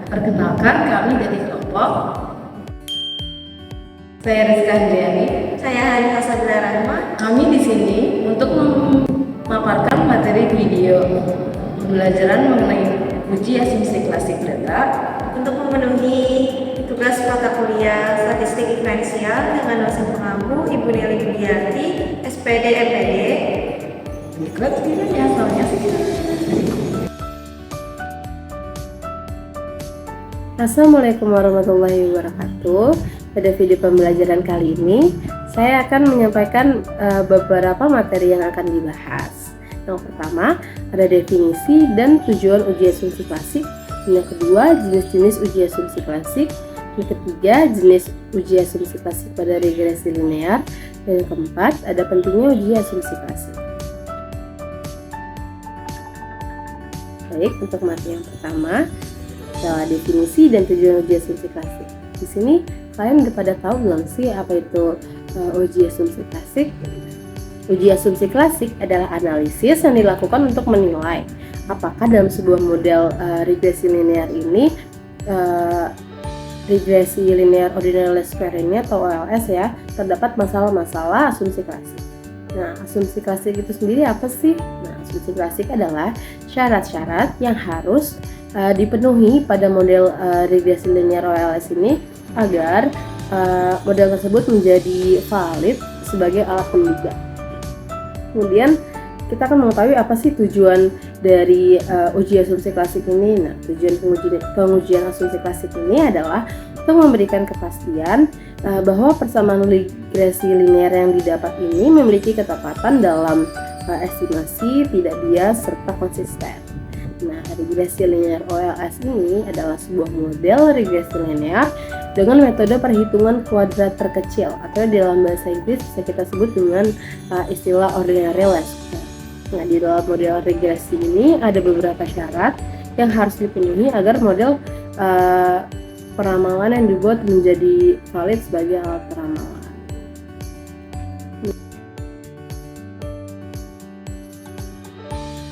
Perkenalkan, kami dari kelompok. Saya Rizka Handriani. Saya Hanifah Sabila Rahma. Kami di sini untuk memaparkan materi video pembelajaran mengenai uji asumsi klasik data untuk memenuhi tugas mata kuliah statistik diferensial dengan dosen pengampu Ibu Nelly Budiarti, SPD MPD. Berikut videonya, selamat menyaksikan. Assalamualaikum warahmatullahi wabarakatuh. Pada video pembelajaran kali ini, saya akan menyampaikan beberapa materi yang akan dibahas. Yang pertama, ada definisi dan tujuan uji asumsi klasik. Yang kedua, jenis-jenis uji asumsi klasik. Yang ketiga, jenis uji asumsi klasik pada regresi linear. Dan yang keempat, ada pentingnya uji asumsi klasik. Baik, untuk materi yang pertama adalah definisi dan tujuan uji asumsi klasik. Di sini kalian udah pada tahu belum sih apa itu uji asumsi klasik? Uji asumsi klasik adalah analisis yang dilakukan untuk menilai apakah dalam sebuah model regresi linear ini regresi linear ordinary least square ini atau OLS ya, terdapat masalah-masalah asumsi klasik. Nah, asumsi klasik itu sendiri apa sih? Nah, asumsi klasik adalah syarat-syarat yang harus dipenuhi pada model regresi linear OLS ini agar model tersebut menjadi valid sebagai alat penduga. Kemudian kita akan mengetahui apa sih tujuan dari uji asumsi klasik ini. Nah, tujuan pengujian asumsi klasik ini adalah untuk memberikan kepastian bahwa persamaan regresi linear yang didapat ini memiliki ketepatan dalam estimasi, tidak bias, serta konsisten. Nah, regresi linear OLS ini adalah sebuah model regresi linear dengan metode perhitungan kuadrat terkecil atau dalam bahasa Inggris bisa kita sebut dengan istilah ordinary least square. Nah, di dalam model regresi ini ada beberapa syarat yang harus dipenuhi agar model peramalan yang dibuat menjadi valid sebagai alat peramalan.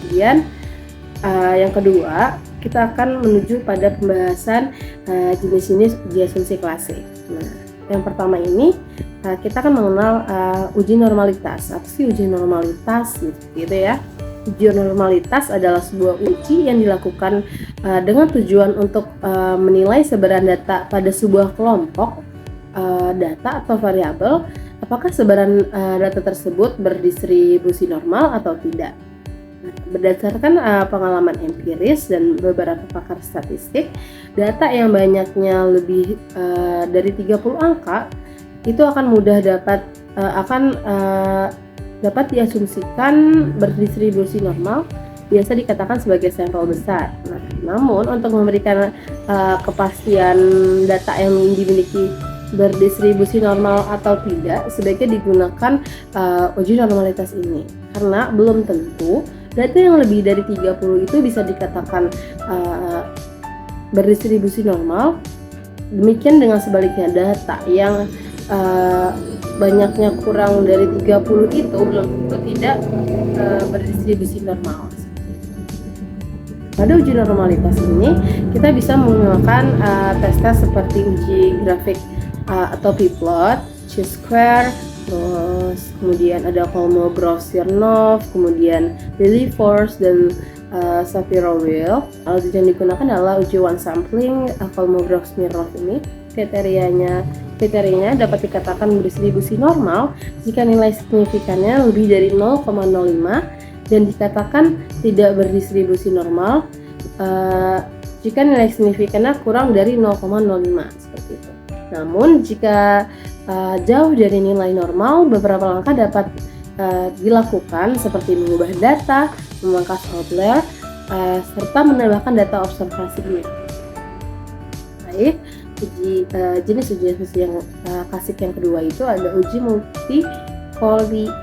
Kemudian yang kedua, kita akan menuju pada pembahasan jenis-jenis uji asumsi klasik. Nah, yang pertama ini kita akan mengenal uji normalitas. Apa sih uji normalitas gitu ya? Uji normalitas adalah sebuah uji yang dilakukan dengan tujuan untuk menilai sebaran data pada sebuah kelompok data atau variabel, apakah sebaran data tersebut berdistribusi normal atau tidak. Berdasarkan pengalaman empiris dan beberapa pakar statistik, data yang banyaknya lebih dari 30 angka itu akan mudah dapat diasumsikan berdistribusi normal, biasa dikatakan sebagai sampel besar. Nah, namun untuk memberikan kepastian data yang dimiliki berdistribusi normal atau tidak, sebaiknya digunakan uji normalitas ini, karena belum tentu data yang lebih dari 30 itu bisa dikatakan berdistribusi normal. Demikian dengan sebaliknya, data yang banyaknya kurang dari 30 itu belum tentu tidak berdistribusi normal. Pada uji normalitas ini kita bisa menggunakan tes-tes seperti uji grafik atau p-plot, chi-square, terus kemudian ada Kolmogorov-Smirnov, kemudian Lilliefors dan Shapiro-Wilk. Alat yang digunakan adalah uji one sampling. Kolmogorov-Smirnov ini kriterianya dapat dikatakan berdistribusi normal jika nilai signifikannya lebih dari 0,05 dan dikatakan tidak berdistribusi normal jika nilai signifikannya kurang dari 0,05 seperti itu. Namun jika jauh dari nilai normal, beberapa langkah dapat dilakukan seperti mengubah data, memangkas outlier, serta menambahkan data observasinya. Baik, jenis uji asumsi yang klasik yang kedua itu ada uji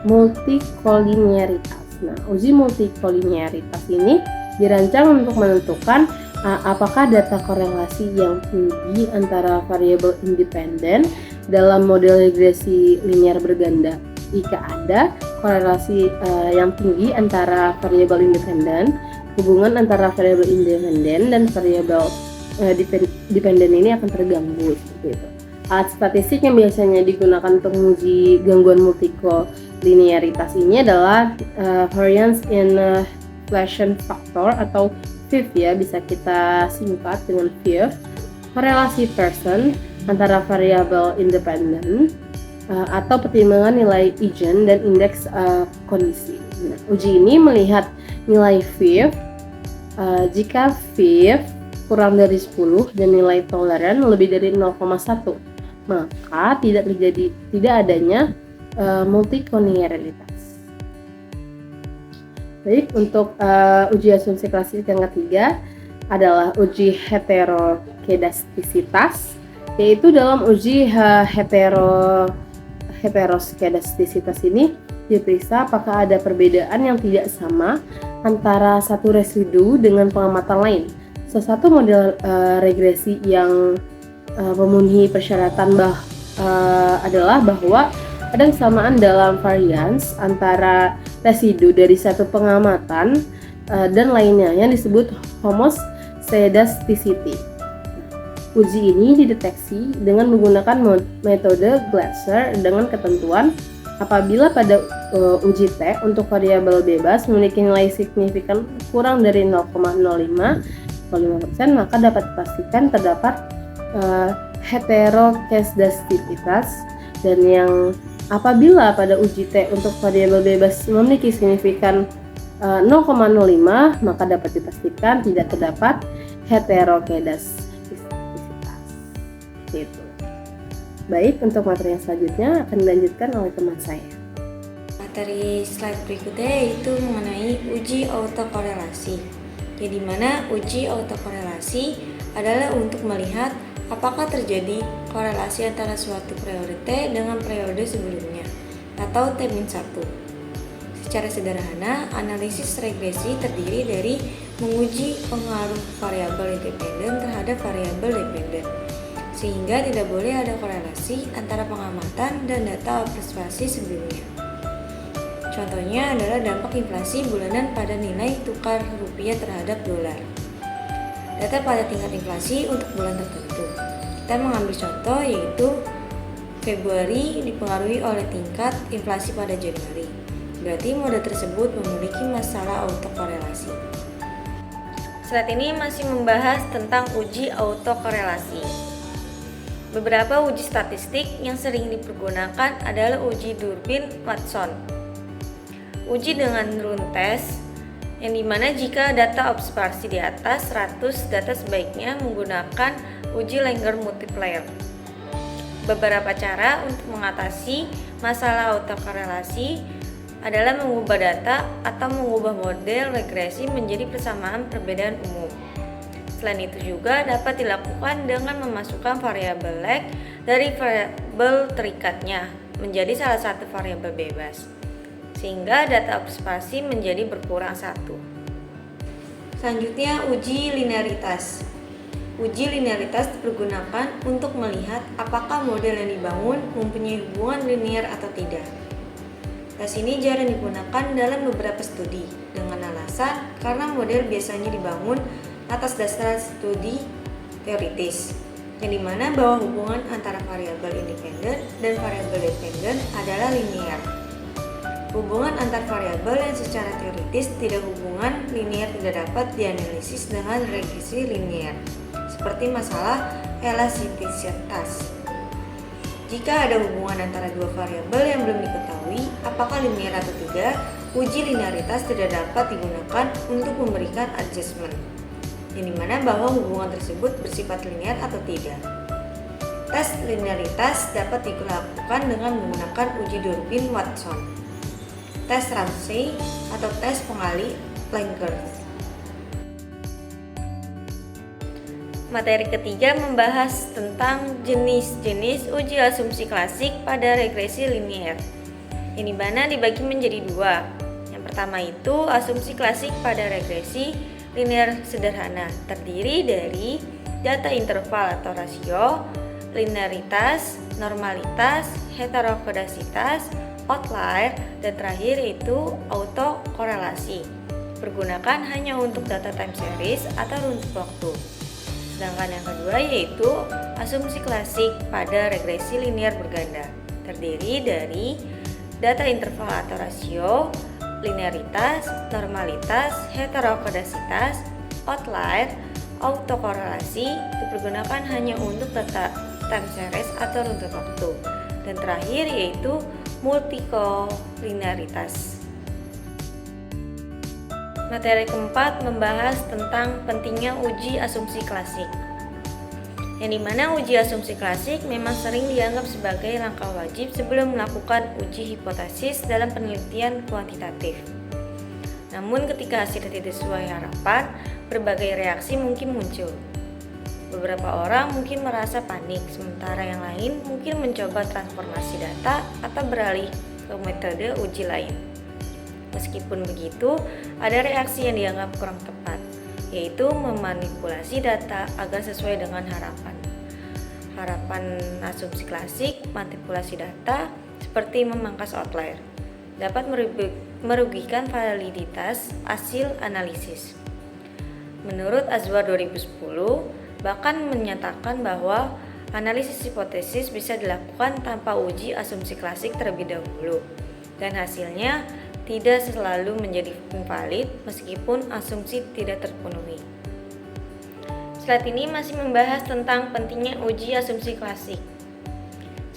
multikoliniaritas. Nah, uji multikoliniaritas ini dirancang untuk menentukan apakah data korelasi yang tinggi antara variabel independen dalam model regresi linear berganda. Jika ada korelasi yang tinggi antara variabel independen, hubungan antara variabel independen dan variabel dependen ini akan terganggu seperti itu. Alat statistik yang biasanya digunakan untuk menguji gangguan multikolinearitas ini adalah variance inflation factor atau VIF ya, bisa kita singkat dengan VIF, korelasi Pearson antara variabel independen, atau pertimbangan nilai Eigen dan indeks kondisi. Nah, uji ini melihat nilai VIF jika VIF kurang dari 10 dan nilai toleran lebih dari 0,1, maka tidak adanya multikolinearitas. Baik, untuk uji asumsi klasik yang ketiga adalah uji heterokedastisitas, yaitu dalam uji heteroskedastisitas ini diperiksa apakah ada perbedaan yang tidak sama antara satu residu dengan pengamatan lain. Salah satu model regresi yang memenuhi persyaratan adalah bahwa ada kesamaan dalam varians antara residu dari satu pengamatan dan lainnya yang disebut homoscedasticity. Uji ini dideteksi dengan menggunakan metode Glasser dengan ketentuan apabila pada uji T untuk variabel bebas memiliki nilai signifikan kurang dari 0,05%, maka dapat dipastikan terdapat heterokedastisitas, dan yang apabila pada uji T untuk variabel bebas memiliki signifikan 0,05, maka dapat dipastikan tidak terdapat heterokedastisitas. Itu. Baik, untuk materi yang selanjutnya akan dilanjutkan oleh teman saya. Materi slide berikutnya yaitu mengenai uji autokorelasi. Jadi mana uji autokorelasi adalah untuk melihat apakah terjadi korelasi antara suatu periode T dengan periode sebelumnya atau T-1. Secara sederhana, analisis regresi terdiri dari menguji pengaruh variabel independen terhadap variabel dependen, sehingga tidak boleh ada korelasi antara pengamatan dan data observasi sebelumnya. Contohnya adalah dampak inflasi bulanan pada nilai tukar rupiah terhadap dolar. Data pada tingkat inflasi untuk bulan tertentu. Kita mengambil contoh yaitu Februari dipengaruhi oleh tingkat inflasi pada Januari. Berarti model tersebut memiliki masalah autokorelasi. Slide ini masih membahas tentang uji autokorelasi. Beberapa uji statistik yang sering dipergunakan adalah uji Durbin-Watson, uji dengan run test, yang dimana jika data observasi di atas 100, data sebaiknya menggunakan uji Langer multiplier. Beberapa cara untuk mengatasi masalah autokorelasi adalah mengubah data atau mengubah model regresi menjadi persamaan perbedaan umum. Selain itu juga dapat dilakukan dengan memasukkan variabel lag dari variabel terikatnya menjadi salah satu variabel bebas, sehingga data observasi menjadi berkurang satu. Selanjutnya, uji linearitas. Uji linearitas dipergunakan untuk melihat apakah model yang dibangun mempunyai hubungan linear atau tidak. Tes ini jarang digunakan dalam beberapa studi dengan alasan karena model biasanya dibangun atas dasar studi teoritis, yang dimana bahwa hubungan antara variabel independen dan variabel dependen adalah linear. Hubungan antar variabel yang secara teoritis tidak hubungan linear tidak dapat dianalisis dengan regresi linear, seperti masalah elastisitas. Jika ada hubungan antara dua variabel yang belum diketahui apakah linear atau tidak, uji linearitas tidak dapat digunakan untuk memberikan adjustment, yang dimana bahwa hubungan tersebut bersifat linear atau tidak. Tes linearitas dapat dilakukan dengan menggunakan uji Durbin-Watson, tes Ramsey, atau tes pengali Langer. Materi ketiga membahas tentang jenis-jenis uji asumsi klasik pada regresi linear. Ini mana dibagi menjadi dua. Yang pertama itu asumsi klasik pada regresi linear sederhana, terdiri dari data interval atau rasio, linearitas, normalitas, heterokodasitas, outlier, dan terakhir itu autokorelasi. Pergunakan hanya untuk data time series atau runtuh waktu. Sedangkan yang kedua yaitu asumsi klasik pada regresi linear berganda, terdiri dari data interval atau rasio, linearitas, normalitas, heterokodasitas, outlier, autokorelasi, dipergunakan hanya untuk data time series atau runtut waktu. Dan terakhir yaitu multikolinearitas. Materi keempat membahas tentang pentingnya uji asumsi klasik. Yang dimana uji asumsi klasik memang sering dianggap sebagai langkah wajib sebelum melakukan uji hipotesis dalam penelitian kuantitatif. Namun ketika hasil tidak sesuai harapan, berbagai reaksi mungkin muncul. Beberapa orang mungkin merasa panik, sementara yang lain mungkin mencoba transformasi data atau beralih ke metode uji lain. Meskipun begitu, ada reaksi yang dianggap kurang tepat, yaitu memanipulasi data agar sesuai dengan harapan. Harapan asumsi klasik, manipulasi data, seperti memangkas outlier, dapat merugikan validitas hasil analisis. Menurut Azwar 2010, bahkan menyatakan bahwa analisis hipotesis bisa dilakukan tanpa uji asumsi klasik terlebih dahulu, dan hasilnya tidak selalu menjadi invalid meskipun asumsi tidak terpenuhi. Slide ini masih membahas tentang pentingnya uji asumsi klasik.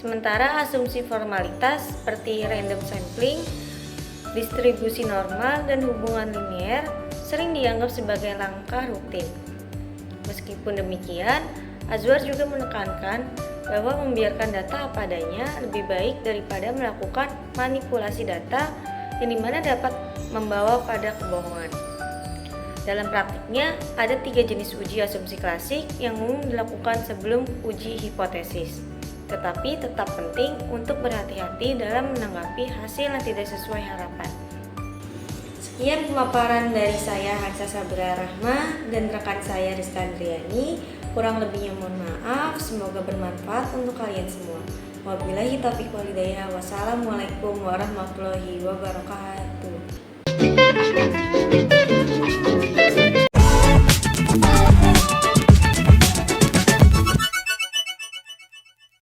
Sementara asumsi formalitas seperti random sampling, distribusi normal, dan hubungan linear sering dianggap sebagai langkah rutin. Meskipun demikian, Azwar juga menekankan bahwa membiarkan data apa adanya lebih baik daripada melakukan manipulasi data yang dimana dapat membawa pada kebohongan. Dalam praktiknya, ada 3 jenis uji asumsi klasik yang umum dilakukan sebelum uji hipotesis, tetapi tetap penting untuk berhati-hati dalam menanggapi hasil yang tidak sesuai harapan. Sekian pemaparan dari saya Hansa Sabra Rahma dan rekan saya Rizka Andriani. Kurang lebihnya mohon maaf, semoga bermanfaat untuk kalian semua. Wabillahi taufiq wal hidayah. Wassalamualaikum warahmatullahi wabarakatuh.